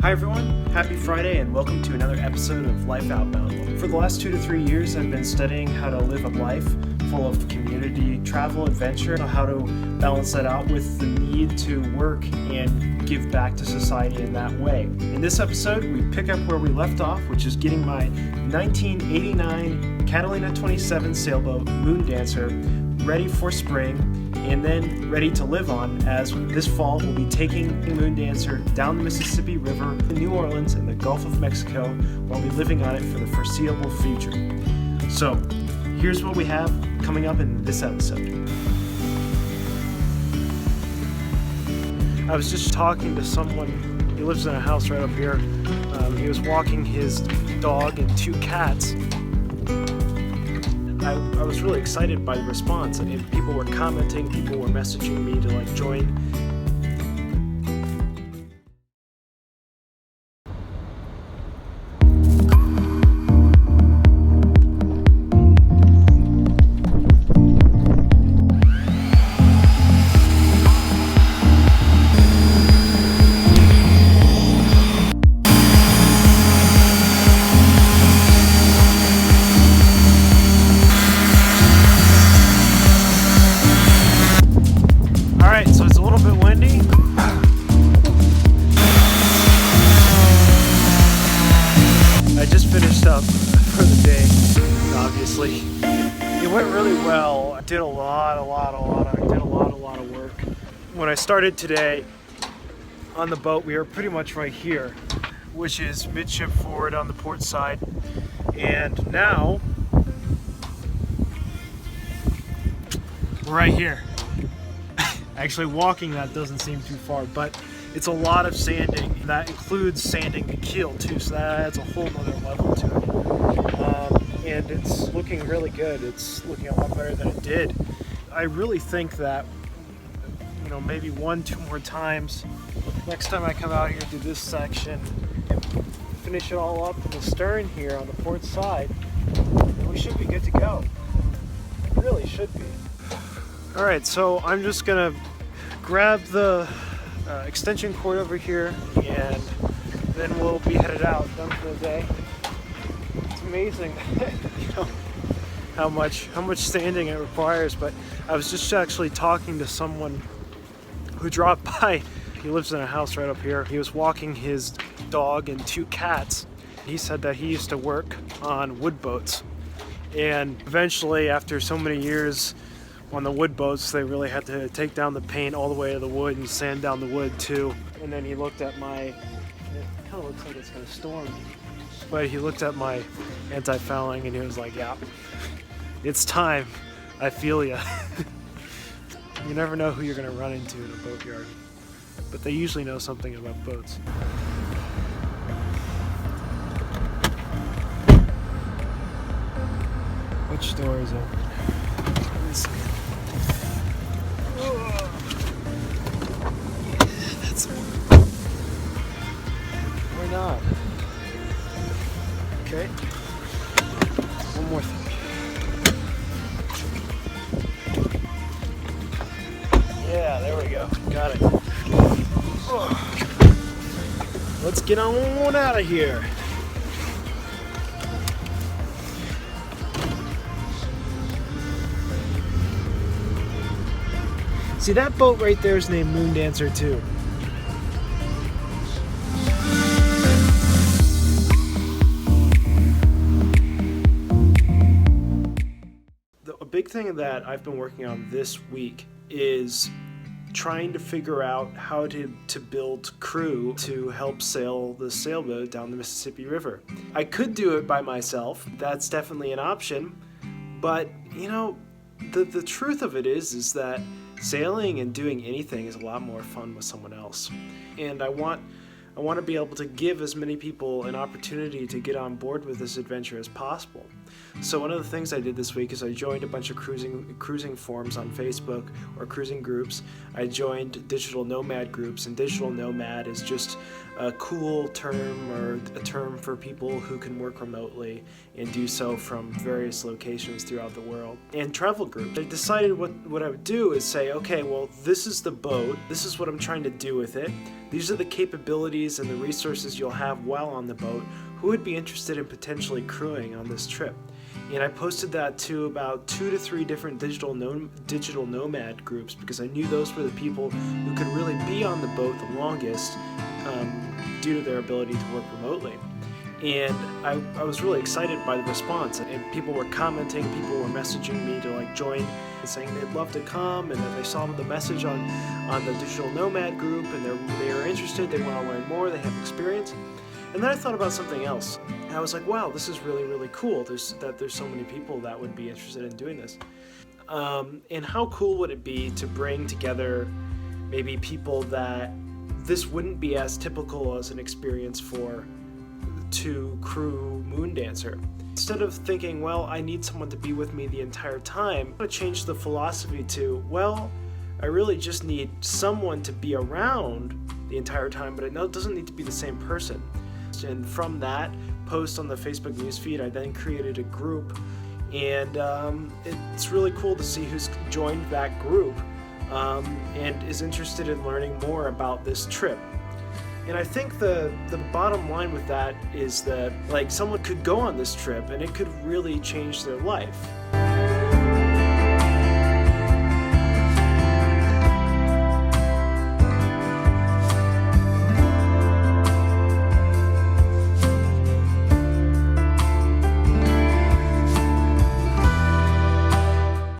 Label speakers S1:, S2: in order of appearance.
S1: Hi everyone, happy Friday and welcome to another episode of Life Outbound. For the last 2 to 3 years I've been studying how to live a life full of community, travel, adventure, how to balance that out with the need to work and give back to society in that way. In this episode we pick up where we left off, which is getting my 1989 Catalina 27 sailboat Moon Dancer ready for spring and then ready to live on, as this fall we'll be taking the Moon Dancer down the Mississippi River to New Orleans in the Gulf of Mexico, where I'll be living on it for the foreseeable future. So here's what we have coming up in this episode. I was just talking to someone, he lives in a house right up here. He was walking his dog and 2 cats. I was really excited by the response, and people were commenting, people were messaging me to join. So it's a little bit windy. I just finished up for the day, obviously. It went really well. I did a lot of work. When I started today on the boat, we were pretty much right here, which is midship forward on the port side. And now we're right here. Actually, walking that doesn't seem too far, but it's a lot of sanding. That includes sanding the keel too, so that adds a whole other level to it. And it's looking really good. It's looking a lot better than it did. I really think that, maybe 1-2 more times, next time I come out here to this section and finish it all up in the stern here on the port side, we should be good to go. It really should be. Alright, so I'm just gonna grab the extension cord over here and then we'll be headed out, done for the day. It's amazing how much sanding it requires, but I was just actually talking to someone who dropped by. He lives in a house right up here. He was walking his dog and 2 cats. He said that he used to work on wood boats, and eventually after so many years on the wood boats, they really had to take down the paint all the way to the wood and sand down the wood too. And then he looked at it kind of looks like it's going to storm, but he looked at my anti-fouling and he was like, yeah, it's time. I feel ya. You never know who you're going to run into in a boatyard, but they usually know something about boats. Which door is open? Let me see. That's one. Why not? Okay. One more thing. Yeah, there we go. Got it. Let's get on out of here. See, that boat right there is named Moon Dancer too. A big thing that I've been working on this week is trying to figure out how to build crew to help sail the sailboat down the Mississippi River. I could do it by myself. That's definitely an option. But, the truth of it is that sailing and doing anything is a lot more fun with someone else. And I want to be able to give as many people an opportunity to get on board with this adventure as possible. So one of the things I did this week is I joined a bunch of cruising forums on Facebook, or cruising groups. I joined digital nomad groups, and digital nomad is just a cool term, or a term for people who can work remotely and do so from various locations throughout the world. And travel groups. I decided what I would do is say, okay, well, this is the boat, this is what I'm trying to do with it, these are the capabilities activities and the resources you'll have while on the boat who would be interested in potentially crewing on this trip. And I posted that to about 2 to 3 different digital nomad groups because I knew those were the people who could really be on the boat the longest due to their ability to work remotely. And I was really excited by the response, and people were commenting, people were messaging me to like join, saying they'd love to come, and that they saw the message on the digital nomad group, and they are interested, they want to learn more, they have experience. And then I thought about something else. And I was like, wow, this is really, really cool. There's so many people that would be interested in doing this. And how cool would it be to bring together maybe people that this wouldn't be as typical as an experience for to crew Moondancer. Instead of thinking, well, I need someone to be with me the entire time, I'm going to change the philosophy to, well, I really just need someone to be around the entire time, but it doesn't need to be the same person. And from that post on the Facebook newsfeed, I then created a group, and it's really cool to see who's joined that group and is interested in learning more about this trip. And I think the bottom line with that is that like someone could go on this trip and it could really change their life.